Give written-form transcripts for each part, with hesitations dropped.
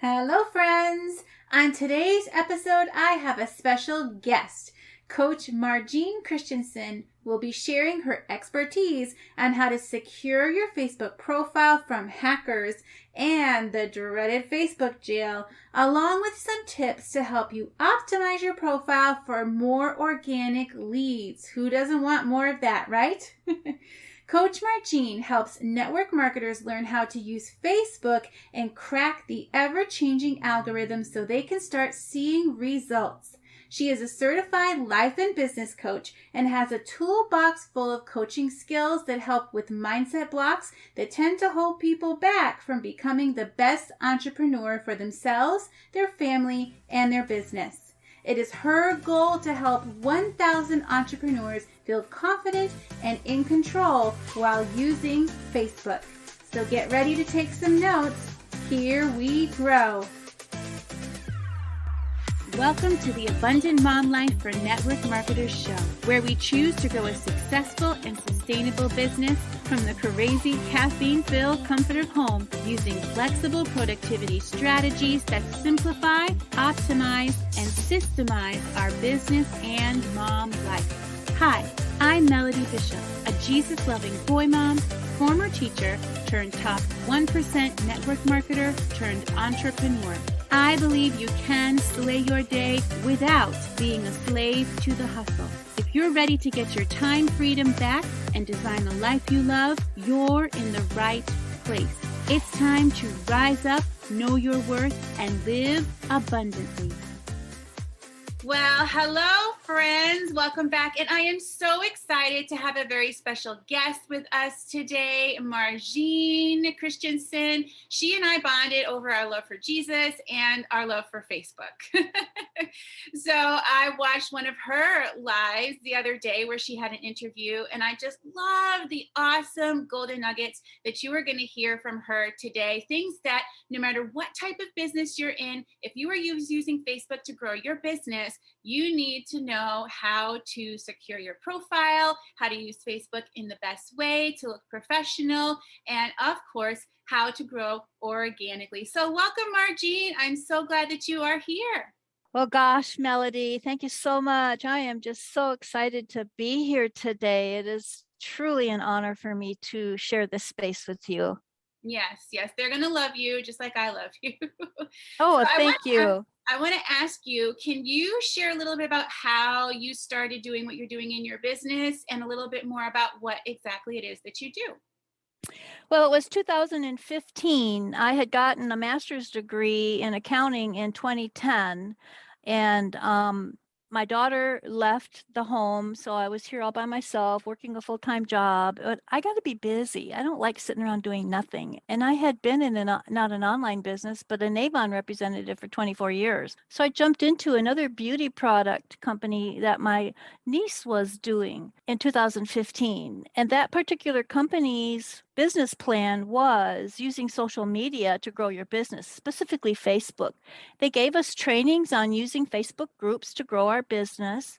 Hello, friends! On today's episode, I have a special guest. Coach MarJean Christiansen will be sharing her expertise on how to secure your Facebook profile from hackers and the dreaded Facebook jail, along with some tips to help you optimize your profile for more organic leads. Who doesn't want more of that, right? Coach MarJean helps network marketers learn how to use Facebook and crack the ever-changing algorithm so they can start seeing results. She is a certified life and business coach and has a toolbox full of coaching skills that help with mindset blocks that tend to hold people back from becoming the best entrepreneur for themselves, their family, and their business. It is her goal to help 1,000 entrepreneurs feel confident and in control while using Facebook. So get ready to take some notes. Here we grow. Welcome to the Abundant Mom Life for Network Marketers show, where we choose to grow a successful and sustainable business from the crazy caffeine-filled comfort of home using flexible productivity strategies that simplify, optimize, and systemize our business and mom life. Hi, I'm Melody Bishop, a Jesus-loving boy mom, former teacher, turned top 1% network marketer, turned entrepreneur. I believe you can slay your day without being a slave to the hustle. If you're ready to get your time freedom back and design the life you love, you're in the right place. It's time to rise up, know your worth, and live abundantly. Well, hello, friends. Welcome back. And I am so excited to have a very special guest with us today, MarJean Christiansen. She and I bonded over our love for Jesus and our love for Facebook. So I watched one of her lives the other day where she had an interview, and I just love the awesome golden nuggets that you are going to hear from her today. Things that no matter what type of business you're in, if you are using Facebook to grow your business, you need to know how to secure your profile, how to use Facebook in the best way to look professional, and of course, how to grow organically. So welcome, MarJean. I'm so glad that you are here. Well, gosh, Melody, thank you so much. I am just so excited to be here today. It is truly an honor for me to share this space with you. Yes, they're going to love you just like I love you. Oh, thank you. I want to ask you, can you share a little bit about how you started doing what you're doing in your business and a little bit more about what exactly it is that you do? Well, it was 2015. I had gotten a master's degree in accounting in 2010, and my daughter left the home, so I was here all by myself, working a full-time job. But I got to be busy. I don't like sitting around doing nothing. And I had been in not an online business, but an Avon representative for 24 years. So I jumped into another beauty product company that my niece was doing in 2015. And that particular company's business plan was using social media to grow your business, specifically Facebook. They gave us trainings on using Facebook groups to grow our business,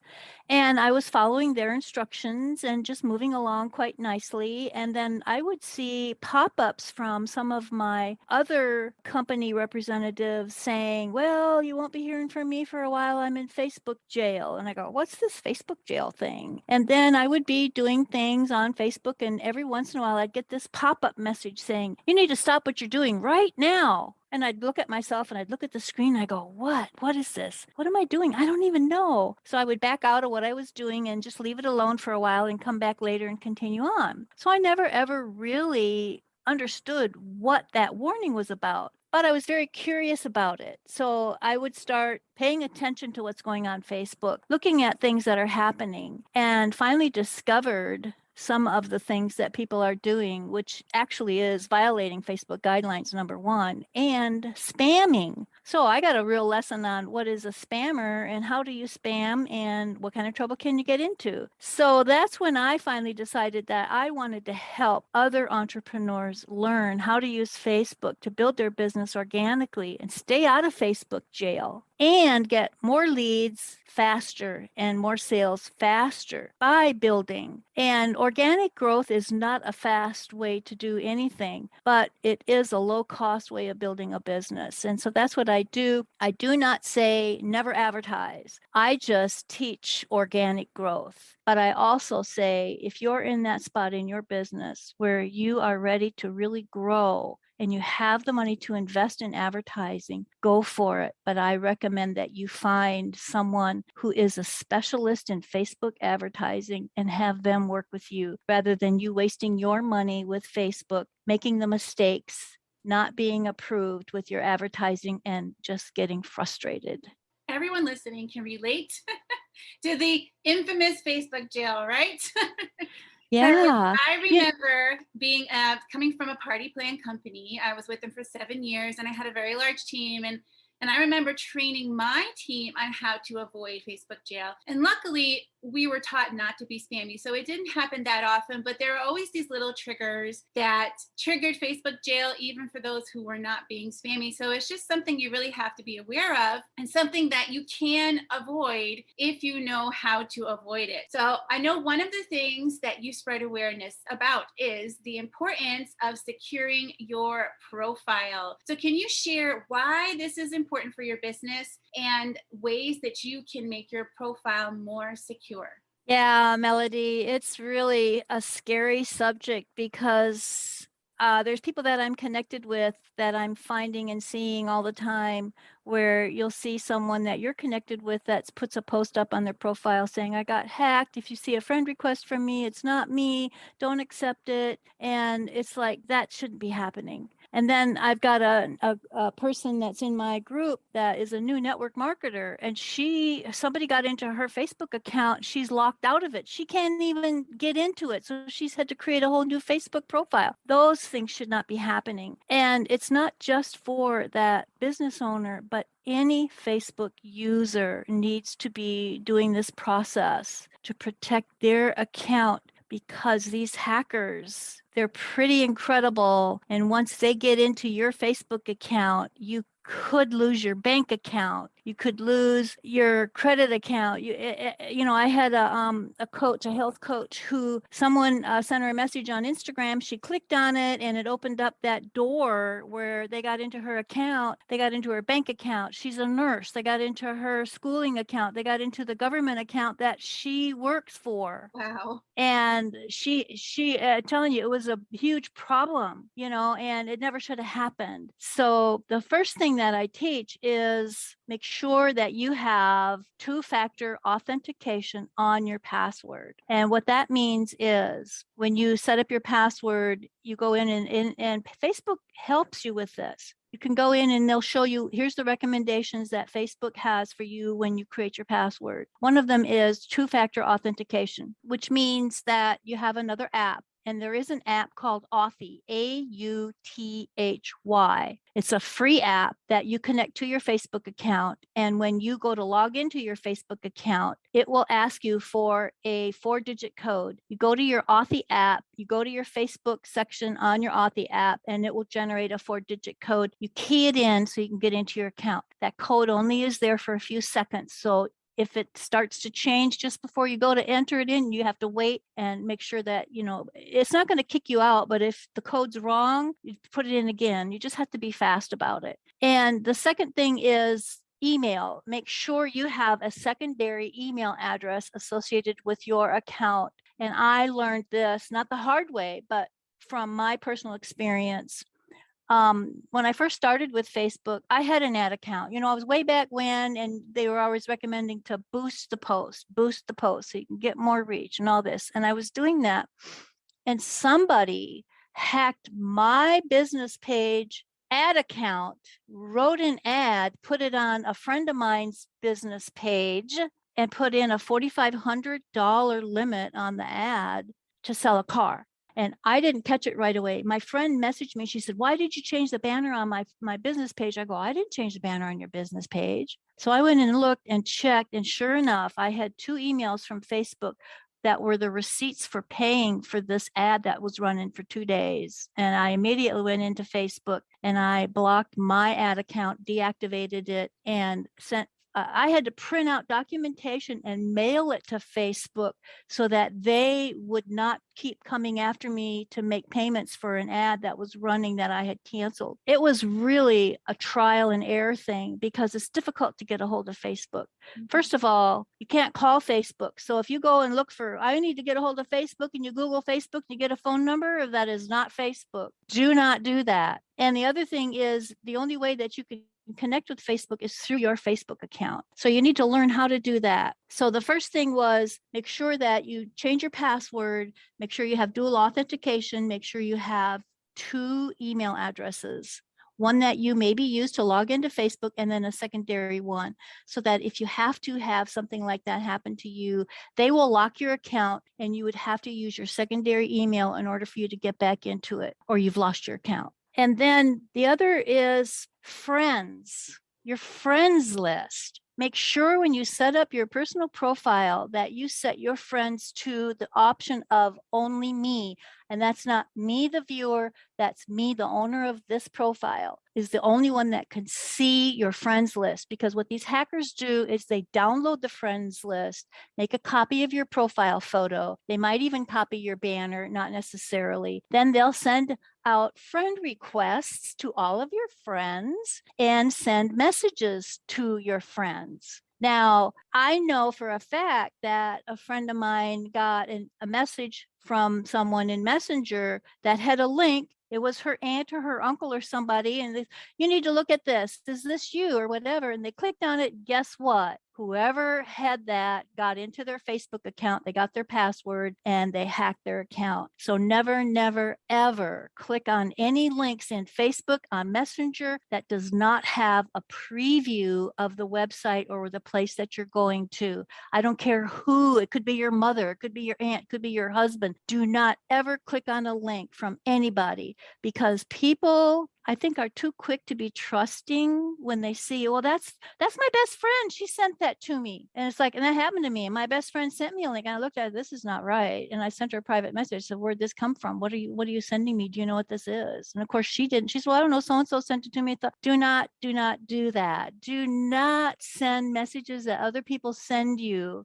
and I was following their instructions and just moving along quite nicely. And then I would see pop-ups from some of my other company representatives saying, well, you won't be hearing from me for a while. I'm in Facebook jail. And I go, what's this Facebook jail thing? And then I would be doing things on Facebook, and every once in a while I'd get this pop-up message saying, you need to stop what you're doing right now. And I'd look at myself and I'd look at the screen and I go, what is this? What am I doing? I don't even know. So I would back out of what I was doing and just leave it alone for a while and come back later and continue on. So I never ever really understood what that warning was about, but I was very curious about it. So I would start paying attention to what's going on Facebook, looking at things that are happening, and finally discovered some of the things that people are doing, which actually is violating Facebook guidelines, number one, and spamming. So I got a real lesson on what is a spammer and how do you spam and what kind of trouble can you get into. So that's when I finally decided that I wanted to help other entrepreneurs learn how to use Facebook to build their business organically and stay out of Facebook jail. and get more leads faster and more sales faster by building. And organic growth is not a fast way to do anything, but it is a low cost way of building a business. And so that's what I do. I do not say never advertise. I just teach organic growth. But I also say if you're in that spot in your business where you are ready to really grow, and you have the money to invest in advertising, go for it. But I recommend that you find someone who is a specialist in Facebook advertising and have them work with you rather than you wasting your money with Facebook, making the mistakes, not being approved with your advertising, and just getting frustrated. Everyone listening can relate to the infamous Facebook jail, right? Yeah. I remember being coming from a party plan company. I was with them for 7 years, and I had a very large team. And I remember training my team on how to avoid Facebook jail. And luckily, we were taught not to be spammy. So it didn't happen that often, but there were always these little triggers that triggered Facebook jail, even for those who were not being spammy. So it's just something you really have to be aware of, and something that you can avoid if you know how to avoid it. So I know one of the things that you spread awareness about is the importance of securing your profile. So can you share why this is important for your business and ways that you can make your profile more secure? Yeah, Melody, it's really a scary subject because there's people that I'm connected with that I'm finding and seeing all the time where you'll see someone that you're connected with that puts a post up on their profile saying, I got hacked. If you see a friend request from me, it's not me. Don't accept it. And it's like, that shouldn't be happening. And then I've got a person that's in my group that is a new network marketer, and somebody got into her Facebook account. She's locked out of it. She can't even get into it. So she's had to create a whole new Facebook profile. Those things should not be happening. And it's not just for that business owner, but any Facebook user needs to be doing this process to protect their account, because these hackers, they're pretty incredible. And once they get into your Facebook account, you could lose your bank account. You could lose your credit account. I had a coach, a health coach, who someone sent her a message on Instagram. She clicked on it, and it opened up that door where they got into her account. They got into her bank account. She's a nurse. They got into her schooling account. They got into the government account that she works for. Wow. And she telling you, it was a huge problem, and it never should have happened. So the first thing that I teach is make sure that you have two-factor authentication on your password. And what that means is when you set up your password, you go in and Facebook helps you with this. You can go in and they'll show you, here's the recommendations that Facebook has for you when you create your password. One of them is two-factor authentication, which means that you have another app. And there is an app called Authy, Authy. It's a free app that you connect to your Facebook account. And when you go to log into your Facebook account, it will ask you for a 4-digit code. You go to your Authy app, you go to your Facebook section on your Authy app, and it will generate a 4-digit code. You key it in so you can get into your account. That code only is there for a few seconds. So if it starts to change just before you go to enter it in, you have to wait and make sure that, it's not going to kick you out, but if the code's wrong, you put it in again. You just have to be fast about it. And the second thing is email. Make sure you have a secondary email address associated with your account. And I learned this, not the hard way, but from my personal experience. When I first started with Facebook, I had an ad account. I was way back when, and they were always recommending to boost the post so you can get more reach and all this. And I was doing that. And somebody hacked my business page ad account, wrote an ad, put it on a friend of mine's business page, and put in a $4,500 limit on the ad to sell a car. And I didn't catch it right away. My friend messaged me. She said, why did you change the banner on my business page? I go, I didn't change the banner on your business page. So I went and looked and checked. And sure enough, I had 2 emails from Facebook that were the receipts for paying for this ad that was running for 2 days. And I immediately went into Facebook and I blocked my ad account, deactivated it, and sent I had to print out documentation and mail it to Facebook so that they would not keep coming after me to make payments for an ad that was running that I had canceled. It was really a trial and error thing because it's difficult to get a hold of Facebook. First of all, you can't call Facebook. So if you go and look for, I need to get a hold of Facebook, and you Google Facebook, you get a phone number, that is not Facebook. Do not do that. And the other thing is, the only way that you can connect with Facebook is through your Facebook account. So you need to learn how to do that. So the first thing was make sure that you change your password, make sure you have dual authentication, make sure you have 2 email addresses, one that you maybe use to log into Facebook and then a secondary one, so that if you have to have something like that happen to you, they will lock your account and you would have to use your secondary email in order for you to get back into it, or you've lost your account. And then the other is friends, your friends list. Make sure when you set up your personal profile that you set your friends to the option of only me. And that's not me, the viewer, that's me, the owner of this profile, is the only one that can see your friends list. Because what these hackers do is they download the friends list, make a copy of your profile photo. They might even copy your banner, not necessarily. Then they'll send out friend requests to all of your friends and send messages to your friends. Now, I know for a fact that a friend of mine got a message from someone in Messenger that had a link. It was her aunt or her uncle or somebody, and they, you need to look at this. Is this you or whatever? And they clicked on it. Guess what? Whoever had that got into their Facebook account, they got their password, and they hacked their account. So never, never, ever click on any links in Facebook on Messenger that does not have a preview of the website or the place that you're going to. I don't care who, it could be your mother, it could be your aunt, it could be your husband. Do not ever click on a link from anybody, because people, I think, are too quick to be trusting when they see, well, that's my best friend. She sent that to me. And it's like, and that happened to me. And my best friend sent me a link, and I looked at it, this is not right. And I sent her a private message. So where'd this come from? What are you sending me? Do you know what this is? And of course she didn't. She said, well, I don't know. So-and-so sent it to me. I thought, do not do that. Do not send messages that other people send you.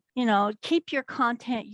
Keep your content,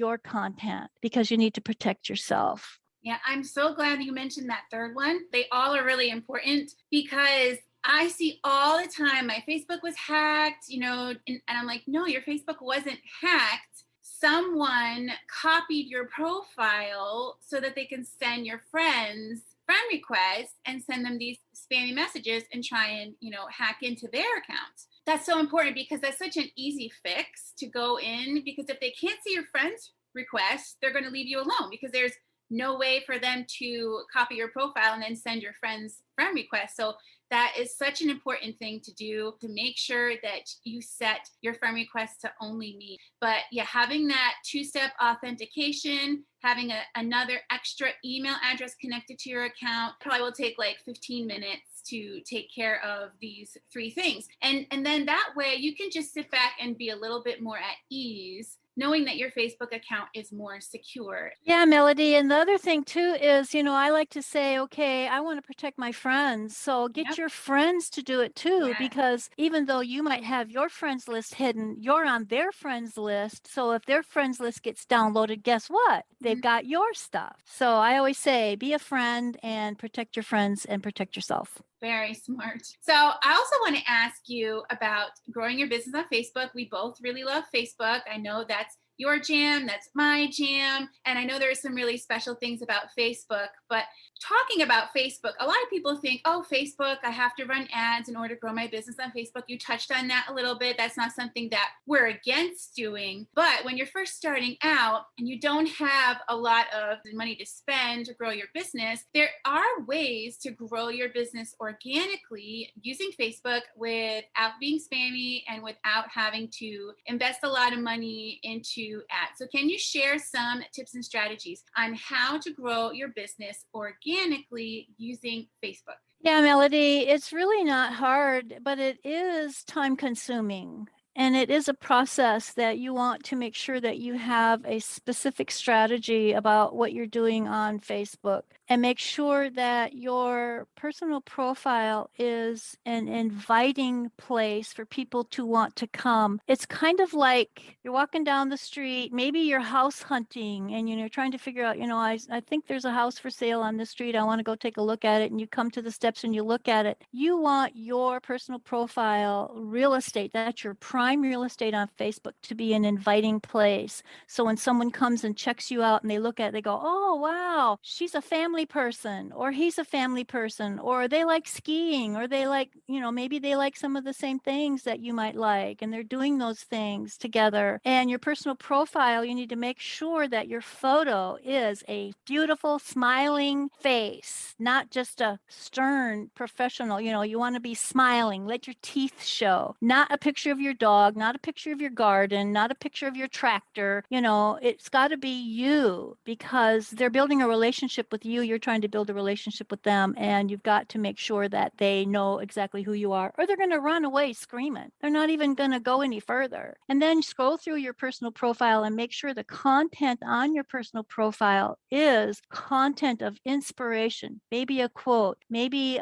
because you need to protect yourself. Yeah, I'm so glad you mentioned that third one. They all are really important, because I see all the time my Facebook was hacked, and I'm like, no, your Facebook wasn't hacked. Someone copied your profile so that they can send your friends friend requests and send them these spammy messages and try and, hack into their accounts. That's so important, because that's such an easy fix to go in, because if they can't see your friends' requests, they're going to leave you alone, because there's no way for them to copy your profile and then send your friends friend requests. So that is such an important thing to do, to make sure that you set your friend requests to only me. But yeah, having that 2-step authentication, having another extra email address connected to your account probably will take like 15 minutes to take care of these 3 things. And then that way you can just sit back and be a little bit more at ease, knowing that your Facebook account is more secure. Yeah, Melody. And the other thing too is, I like to say, okay, I want to protect my friends. So get your friends to do it too, because even though you might have your friends list hidden, you're on their friends list. So if their friends list gets downloaded, guess what? They've got your stuff. So I always say, be a friend and protect your friends and protect yourself. Very smart. So I also want to ask you about growing your business on Facebook. We both really love Facebook. I know that's your jam, that's my jam. And I know there are some really special things about Facebook, but talking about Facebook, a lot of people think, oh, Facebook, I have to run ads in order to grow my business on Facebook. You touched on that a little bit. That's not something that we're against doing. But when you're first starting out and you don't have a lot of money to spend to grow your business, there are ways to grow your business organically using Facebook without being spammy and without having to invest a lot of money into ads. So can you share some tips and strategies on how to grow your business organically using Facebook? Yeah, Melody, it's really not hard, but it is time consuming. And it is a process that you want to make sure that you have a specific strategy about what you're doing on Facebook, and make sure that your personal profile is an inviting place for people to want to come. It's kind of like you're walking down the street, maybe you're house hunting and you're trying to figure out, I think there's a house for sale on this street. I want to go take a look at it. And you come to the steps and you look at it. You want your personal profile real estate, that's your prime real estate on Facebook, to be an inviting place. So when someone comes and checks you out and they look at it, they go, oh, wow, she's a family person, or he's a family person, or they like skiing, or they like, maybe they like some of the same things that you might like, and they're doing those things together. And your personal profile, you need to make sure that your photo is a beautiful, smiling face, not just a stern professional. You want to be smiling, let your teeth show, not a picture of your dog, not a picture of your garden, not a picture of your tractor. It's got to be you, because they're building a relationship with you. You're trying to build a relationship with them, and you've got to make sure that they know exactly who you are, or they're going to run away screaming. They're not even going to go any further. And then scroll through your personal profile and make sure the content on your personal profile is content of inspiration, maybe a quote, maybe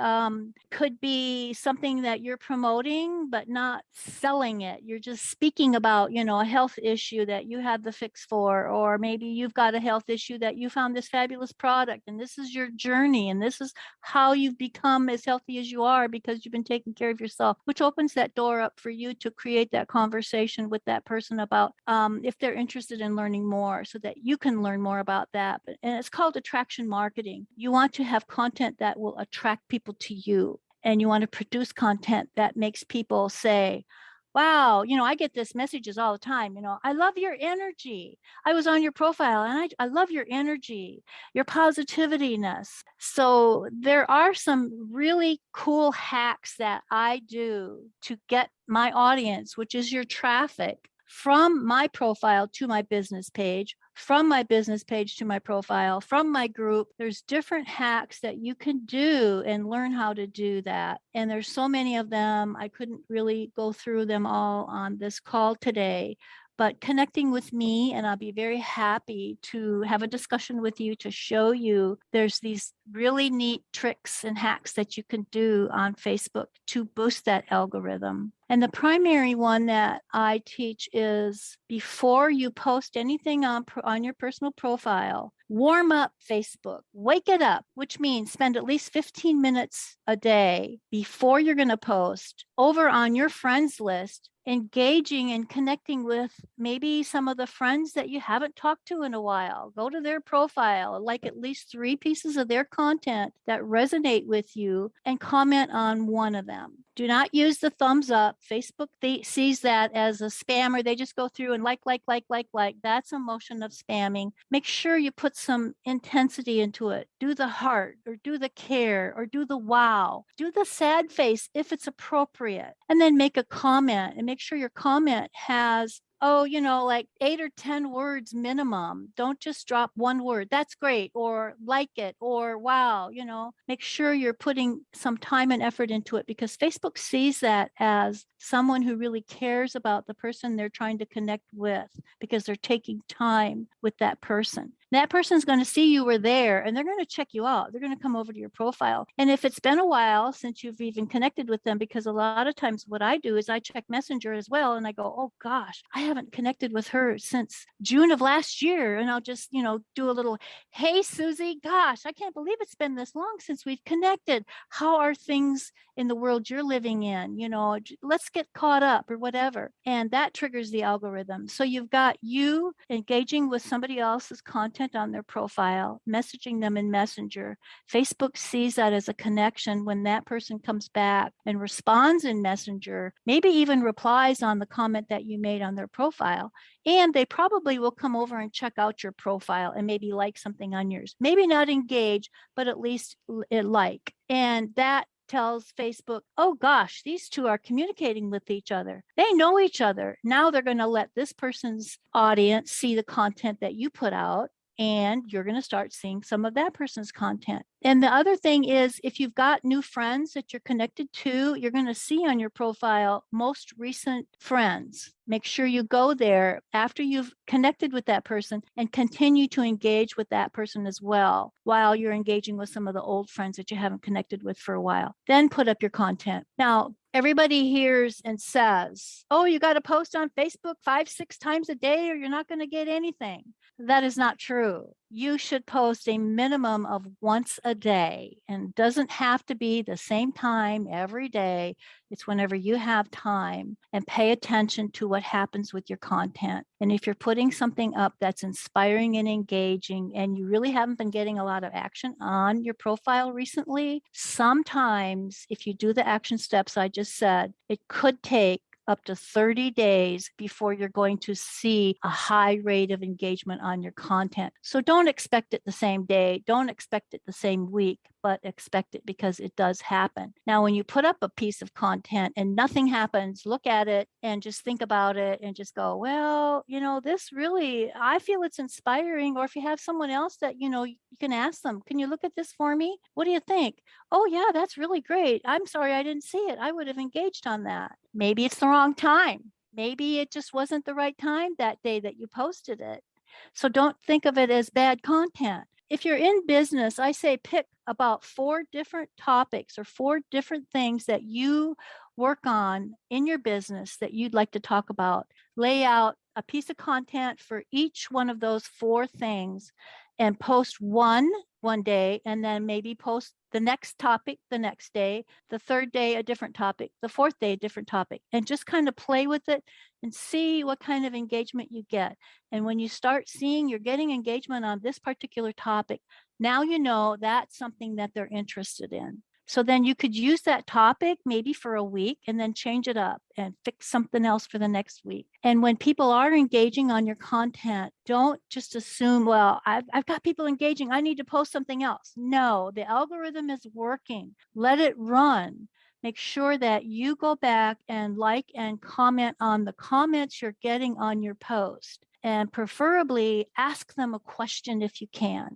could be something that you're promoting but not selling it. You're just speaking about, a health issue that you have the fix for, or maybe you've got a health issue that you found this fabulous product, and this is your journey, and this is how you've become as healthy as you are because you've been taking care of yourself, which opens that door up for you to create that conversation with that person about if they're interested in learning more, so that you can learn more about that. And it's called attraction marketing. You want to have content that will attract people to you, and you want to produce content that makes people say, wow, I get this messages all the time. I love your energy. I was on your profile and I love your energy, your positivityness. So there are some really cool hacks that I do to get my audience, which is your traffic, from my profile to my business page, from my business page to my profile, from my group. There's different hacks that you can do and learn how to do that. And there's so many of them. I couldn't really go through them all on this call today, but connecting with me, and I'll be very happy to have a discussion with you to show you there's these really neat tricks and hacks that you can do on Facebook to boost that algorithm. And the primary one that I teach is, before you post anything on your personal profile, warm up Facebook, wake it up, which means spend at least 15 minutes a day before you're going to post over on your friends list, engaging and connecting with maybe some of the friends that you haven't talked to in a while. Go to their profile, like at least 3 pieces of their content that resonate with you, and comment on one of them. Do not use the thumbs up. Facebook sees that as a spam, or they just go through and like. That's a motion of spamming. Make sure you put some intensity into it. Do the heart, or do the care, or do the wow. Do the sad face if it's appropriate. And then make a comment, and make sure your comment has like 8 or 10 words minimum. Don't just drop one word. That's great, or like it, or wow. Make sure you're putting some time and effort into it, because Facebook sees that as someone who really cares about the person they're trying to connect with, because they're taking time with that person. That person's going to see you were there, and they're going to check you out. They're going to come over to your profile. And if it's been a while since you've even connected with them, because a lot of times what I do is I check Messenger as well, and I go, oh gosh, I haven't connected with her since June of last year. And I'll just, do a little, hey, Susie, gosh, I can't believe it's been this long since we've connected. How are things in the world you're living in? Let's get caught up, or whatever. And that triggers the algorithm. So you've got you engaging with somebody else's content on their profile, messaging them in Messenger. Facebook sees that as a connection. When that person comes back and responds in Messenger, maybe even replies on the comment that you made on their profile, and they probably will come over and check out your profile and maybe like something on yours. Maybe not engage, but at least like. And that tells Facebook, oh gosh, these two are communicating with each other. They know each other. Now they're going to let this person's audience see the content that you put out. and you're going to start seeing some of that person's content. And the other thing is, if you've got new friends that you're connected to, you're going to see on your profile most recent friends. Make sure you go there after you've connected with that person and continue to engage with that person as well while you're engaging with some of the old friends that you haven't connected with for a while. Then put up your content. Now, everybody hears and says, oh, you got to post on Facebook 5-6 times a day or you're not going to get anything. That is not true. You should post a minimum of once a day, and doesn't have to be the same time every day. It's whenever you have time, and pay attention to what happens with your content. And if you're putting something up that's inspiring and engaging, and you really haven't been getting a lot of action on your profile recently, sometimes if you do the action steps I just said, it could take up to 30 days before you're going to see a high rate of engagement on your content. So don't expect it the same day. Don't expect it the same week, but expect it because it does happen. Now, when you put up a piece of content and nothing happens, look at it and just think about it and just go, well, this really, I feel it's inspiring. Or if you have someone else that, you can ask them, can you look at this for me? What do you think? Oh, yeah, that's really great. I'm sorry I didn't see it. I would have engaged on that. Maybe it's the wrong time. Maybe it just wasn't the right time that day that you posted it. So don't think of it as bad content. If you're in business, I say pick about 4 different topics or 4 different things that you work on in your business that you'd like to talk about. Lay out a piece of content for each one of those 4 things and post one day, and then maybe post the next topic the next day, the third day a different topic, the fourth day a different topic, and just kind of play with it and see what kind of engagement you get. And when you start seeing you're getting engagement on this particular topic, now you know that's something that they're interested in. So then you could use that topic maybe for a week and then change it up and fix something else for the next week. And when people are engaging on your content, don't just assume, well, I've got people engaging, I need to post something else. No, the algorithm is working. Let it run. Make sure that you go back and like and comment on the comments you're getting on your post. And preferably ask them a question if you can,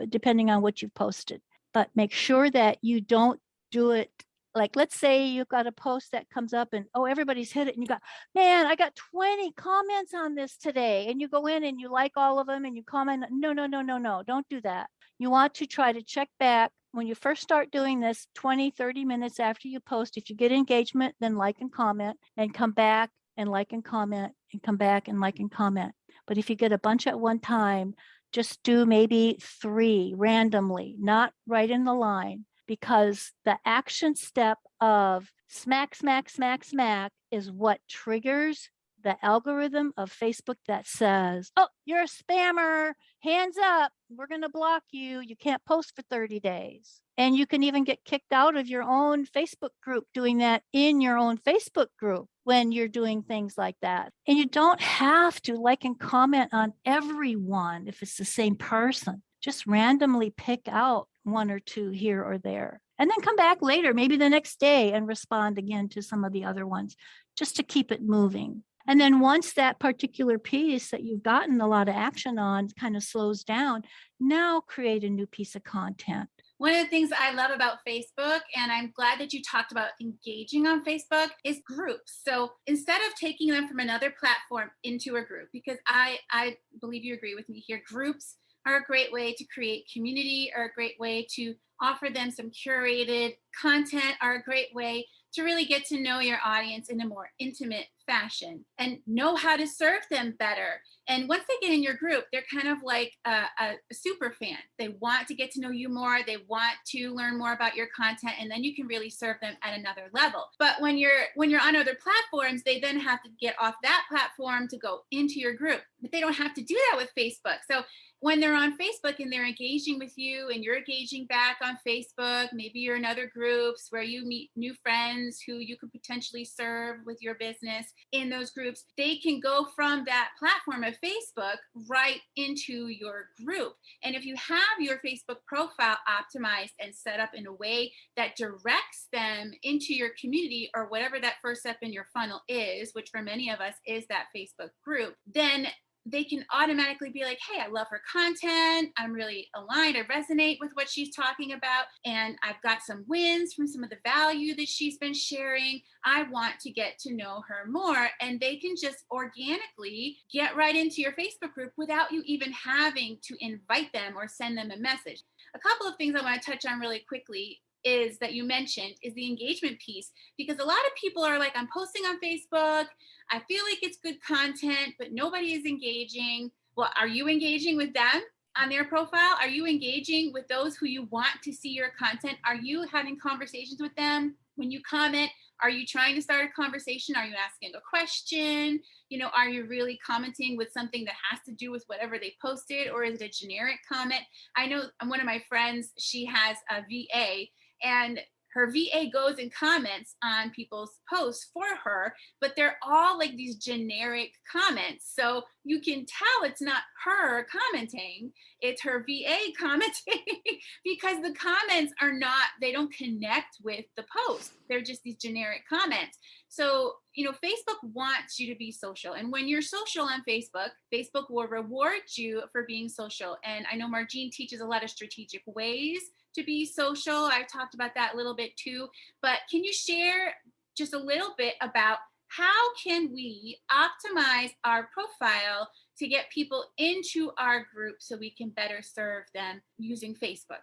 depending on what you've posted. But make sure that you don't do it. Like, let's say you've got a post that comes up and, oh, everybody's hit it. And you got, man, I got 20 comments on this today. And you go in and you like all of them and you comment. No, don't do that. You want to try to check back when you first start doing this 20, 30 minutes after you post. If you get engagement, then like and comment, and come back and like and comment, and come back and like and comment. But if you get a bunch at one time, just do maybe 3 randomly, not right in the line, because the action step of smack, smack, smack, smack is what triggers the algorithm of Facebook that says, oh, you're a spammer, hands up, we're going to block you. You can't post for 30 days. And you can even get kicked out of your own Facebook group doing that in your own Facebook group when you're doing things like that. And you don't have to like and comment on everyone if it's the same person. Just randomly pick out 1 or 2 here or there. And then come back later, maybe the next day, and respond again to some of the other ones, just to keep it moving. And then once that particular piece that you've gotten a lot of action on kind of slows down, now create a new piece of content. One of the things I love about Facebook, and I'm glad that you talked about engaging on Facebook, is groups. So instead of taking them from another platform into a group, because I believe you agree with me here, groups are a great way to create community, are a great way to offer them some curated content, are a great way to really get to know your audience in a more intimate fashion and know how to serve them better. And once they get in your group, they're kind of like a super fan. They want to get to know you more. They want to learn more about your content, and then you can really serve them at another level. But when you're on other platforms, they then have to get off that platform to go into your group. But they don't have to do that with Facebook. So when they're on Facebook and they're engaging with you and you're engaging back on Facebook, maybe you're in other groups where you meet new friends who you could potentially serve with your business in those groups, they can go from that platform of Facebook right into your group. And if you have your Facebook profile optimized and set up in a way that directs them into your community or whatever that first step in your funnel is, which for many of us is that Facebook group, then they can automatically be like, hey, I love her content. I'm really aligned. I resonate with what she's talking about. And I've got some wins from some of the value that she's been sharing. I want to get to know her more. And they can just organically get right into your Facebook group without you even having to invite them or send them a message. A couple of things I want to touch on really quickly is that you mentioned is the engagement piece, because a lot of people are like, I'm posting on Facebook, I feel like it's good content, but nobody is engaging. Well, are you engaging with them on their profile? Are you engaging with those who you want to see your content? Are you having conversations with them? When you comment, are you trying to start a conversation? Are you asking a question? You know, are you really commenting with something that has to do with whatever they posted, or is it a generic comment? I know one of my friends, she has a VA, and her VA goes and comments on people's posts for her, but they're all like these generic comments. So you can tell it's not her commenting, it's her VA commenting because the comments are not, they don't connect with the post. They're just these generic comments. So, you know, Facebook wants you to be social. And when you're social on Facebook, Facebook will reward you for being social. And I know MarJean teaches a lot of strategic ways to be social. I've talked about that a little bit too, but can you share just a little bit about how can we optimize our profile to get people into our group so we can better serve them using Facebook?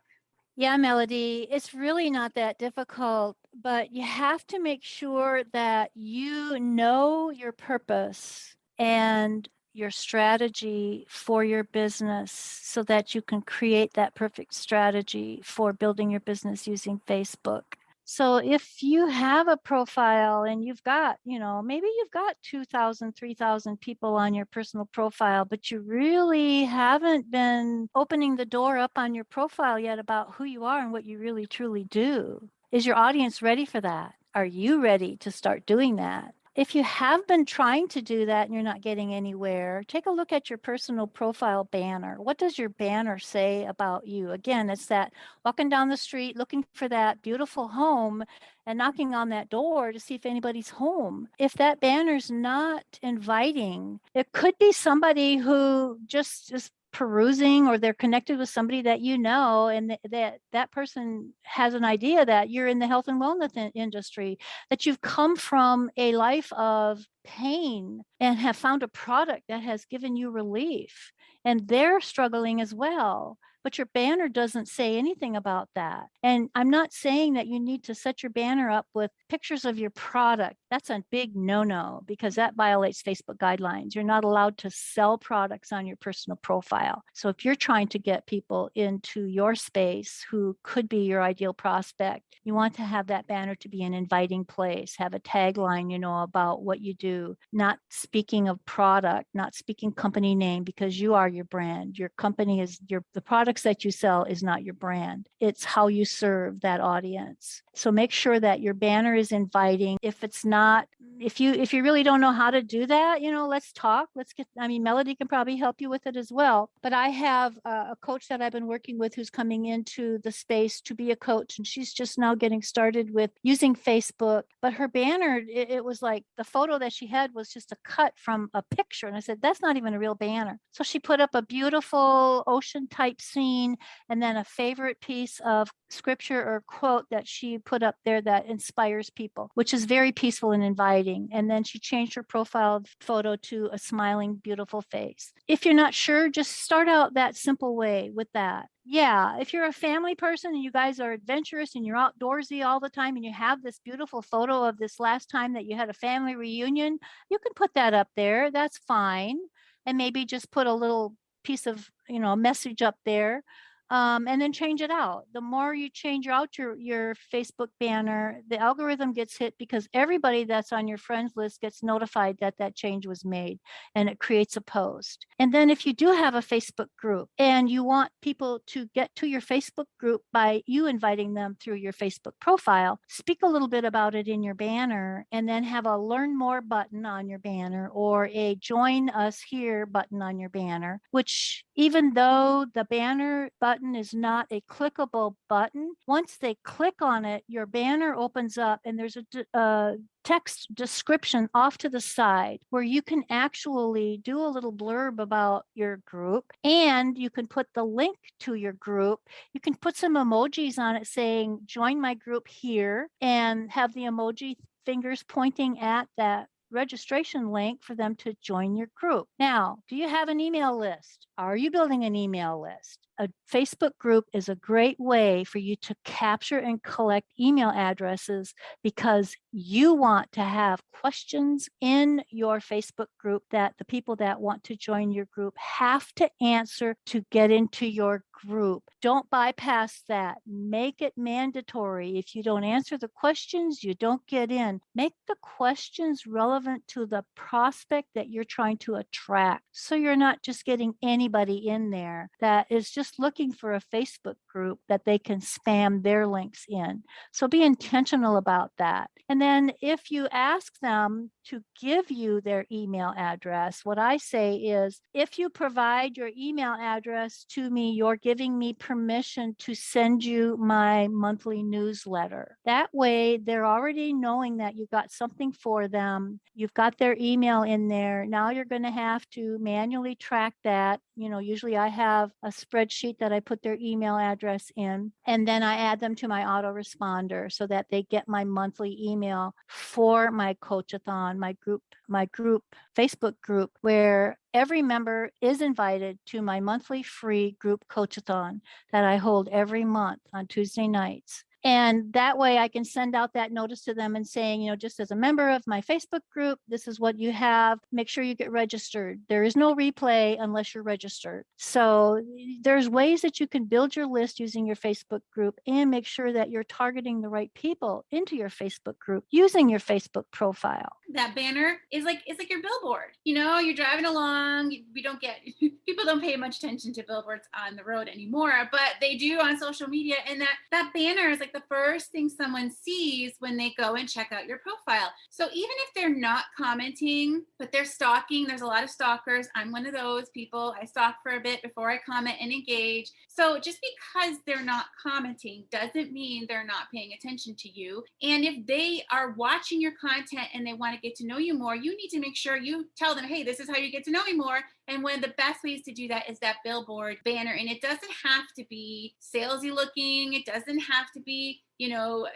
Yeah, Melody, it's really not that difficult, but you have to make sure that you know your purpose and your strategy for your business so that you can create that perfect strategy for building your business using Facebook. So if you have a profile and you've got, maybe you've got 2,000, 3,000 people on your personal profile, but you really haven't been opening the door up on your profile yet about who you are and what you really truly do. Is your audience ready for that? Are you ready to start doing that? If you have been trying to do that and you're not getting anywhere, take a look at your personal profile banner. What does your banner say about you? Again, it's that walking down the street, looking for that beautiful home and knocking on that door to see if anybody's home. If that banner's not inviting, it could be somebody who just is perusing, or they're connected with somebody that you know, and that person has an idea that you're in the health and wellness industry, that you've come from a life of pain and have found a product that has given you relief, and they're struggling as well. But your banner doesn't say anything about that. And I'm not saying that you need to set your banner up with pictures of your product. That's a big no-no because that violates Facebook guidelines. You're not allowed to sell products on your personal profile. So if you're trying to get people into your space who could be your ideal prospect, you want to have that banner to be an inviting place, have a tagline, about what you do, not speaking of product, not speaking company name, because you are your brand. Your company is the products that you sell is not your brand. It's how you serve that audience. So make sure that your banner is inviting. If it's not, if you really don't know how to do that, let's talk. Melody can probably help you with it as well. But I have a coach that I've been working with who's coming into the space to be a coach, and she's just now getting started with using Facebook. But her banner, it was like the photo that she had was just a cut from a picture. And I said, that's not even a real banner. So she put up a beautiful ocean type scene and then a favorite piece of scripture or quote that she put up there that inspires people, which is very peaceful and inviting. And then she changed her profile photo to a smiling, beautiful face. If you're not sure, just start out that simple way with that. Yeah, if you're a family person and you guys are adventurous and you're outdoorsy all the time and you have this beautiful photo of this last time that you had a family reunion, you can put that up there. That's fine. And maybe just put a little piece of, a message up there. And then change it out. The more you change out your Facebook banner, the algorithm gets hit because everybody that's on your friends list gets notified that that change was made, and it creates a post. And then if you do have a Facebook group and you want people to get to your Facebook group by you inviting them through your Facebook profile, speak a little bit about it in your banner, and then have a learn more button on your banner or a join us here button on your banner, which even though the banner button button is not a clickable button. Once they click on it, your banner opens up and there's a text description off to the side where you can actually do a little blurb about your group, and you can put the link to your group. You can put some emojis on it saying, join my group here, and have the emoji fingers pointing at that registration link for them to join your group. Now, do you have an email list? Are you building an email list? A Facebook group is a great way for you to capture and collect email addresses, because you want to have questions in your Facebook group that the people that want to join your group have to answer to get into your group. Don't bypass that. Make it mandatory. If you don't answer the questions, you don't get in. Make the questions relevant to the prospect that you're trying to attract, so you're not just getting anybody in there that is just looking for a Facebook group that they can spam their links in. So be intentional about that. And then if you ask them to give you their email address, what I say is, if you provide your email address to me, you're giving me permission to send you my monthly newsletter. That way, they're already knowing that you've got something for them. You've got their email in there. Now you're going to have to manually track that. Usually I have a spreadsheet that I put their email address in, and then I add them to my autoresponder so that they get my monthly email for my coachathon, my group Facebook group, where every member is invited to my monthly free group coachathon that I hold every month on Tuesday nights. And that way I can send out that notice to them and saying, just as a member of my Facebook group, this is what you have. Make sure you get registered. There is no replay unless you're registered. So there's ways that you can build your list using your Facebook group and make sure that you're targeting the right people into your Facebook group using your Facebook profile. That banner is it's like your billboard. You're driving along. People don't pay much attention to billboards on the road anymore, but they do on social media. And that banner is like the first thing someone sees when they go and check out your profile. So even if they're not commenting, but they're stalking, there's a lot of stalkers. I'm one of those people. I stalk for a bit before I comment and engage. So just because they're not commenting doesn't mean they're not paying attention to you. And if they are watching your content and they want to get to know you more, you need to make sure you tell them, hey, this is how you get to know me more. And one of the best ways to do that is that billboard banner. And it doesn't have to be salesy looking. It doesn't have to be,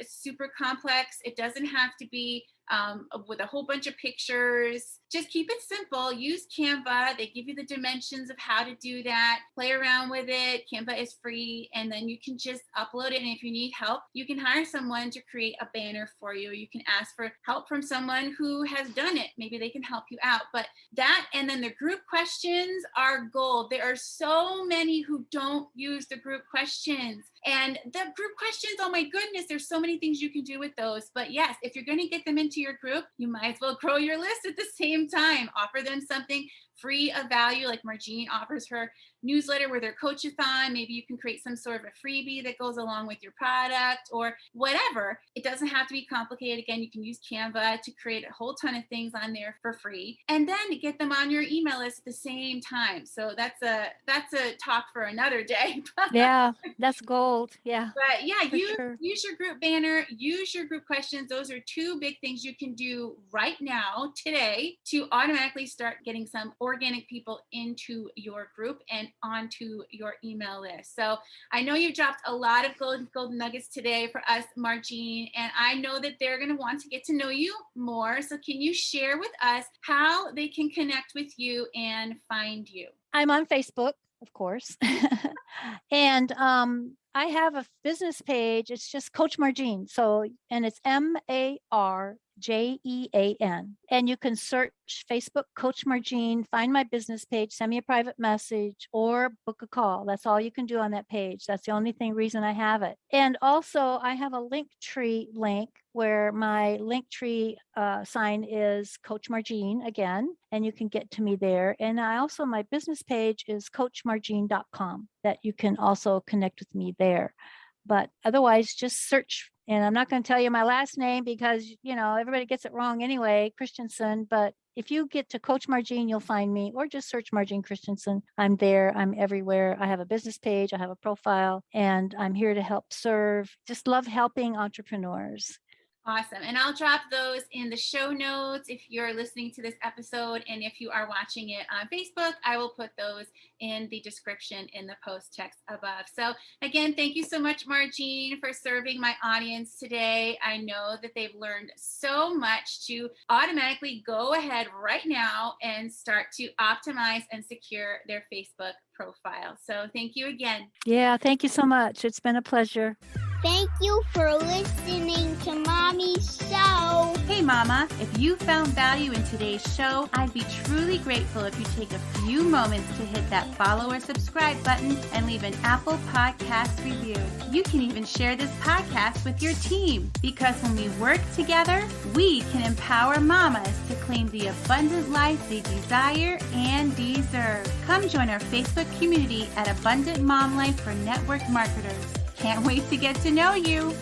super complex. It doesn't have to be with a whole bunch of pictures. Just keep it simple. Use Canva. They give you the dimensions of how to do that. Play around with it. Canva is free, and then you can just upload it. And if you need help, you can hire someone to create a banner for you. You can ask for help from someone who has done it. Maybe they can help you out. But that, and then the group questions are gold. There are so many who don't use the group questions. And the group questions, oh my goodness, there's so many things you can do with those. But yes, if you're going to get them into your group, you might as well grow your list at the same time. Offer them something free of value, like MarJean offers her newsletter with her coachathon. Maybe you can create some sort of a freebie that goes along with your product or whatever. It doesn't have to be complicated. Again, you can use Canva to create a whole ton of things on there for free, and then get them on your email list at the same time. So that's a talk for another day. Yeah, that's gold. Yeah. But yeah, sure. use your group banner, use your group questions. Those are two big things you can do right now, today, to automatically start getting some organic people into your group and onto your email list. So I know you dropped a lot of golden nuggets today for us, MarJean, and I know that they're going to want to get to know you more. So can you share with us how they can connect with you and find you? I'm on Facebook, of course. And I have a business page. It's just Coach MarJean. So, and it's MarJean. And you can search Facebook Coach MarJean, find my business page, send me a private message, or book a call. That's all you can do on that page. That's the only reason I have it. And also I have a Linktree link where my Linktree sign is Coach MarJean again, and you can get to me there. And my business page is coachmarjean.com, that you can also connect with me there. But otherwise, just search And I'm not going to tell you my last name because, everybody gets it wrong anyway, Christiansen. But if you get to Coach MarJean, you'll find me, or just search MarJean Christiansen. I'm there. I'm everywhere. I have a business page. I have a profile, and I'm here to help serve. Just love helping entrepreneurs. Awesome. And I'll drop those in the show notes if you're listening to this episode. And if you are watching it on Facebook, I will put those in the description in the post text above. So again, thank you so much, MarJean, for serving my audience today. I know that they've learned so much to automatically go ahead right now and start to optimize and secure their Facebook profile. So thank you again. Yeah, thank you so much. It's been a pleasure. Thank you for listening to Mommy's show. Hey Mama, if you found value in today's show, I'd be truly grateful if you take a few moments to hit that follow or subscribe button and leave an Apple Podcast review. You can even share this podcast with your team, because when we work together, we can empower mamas to claim the abundant life they desire and deserve. Come join our Facebook community at Abundant Mom Life for Network Marketers. Can't wait to get to know you.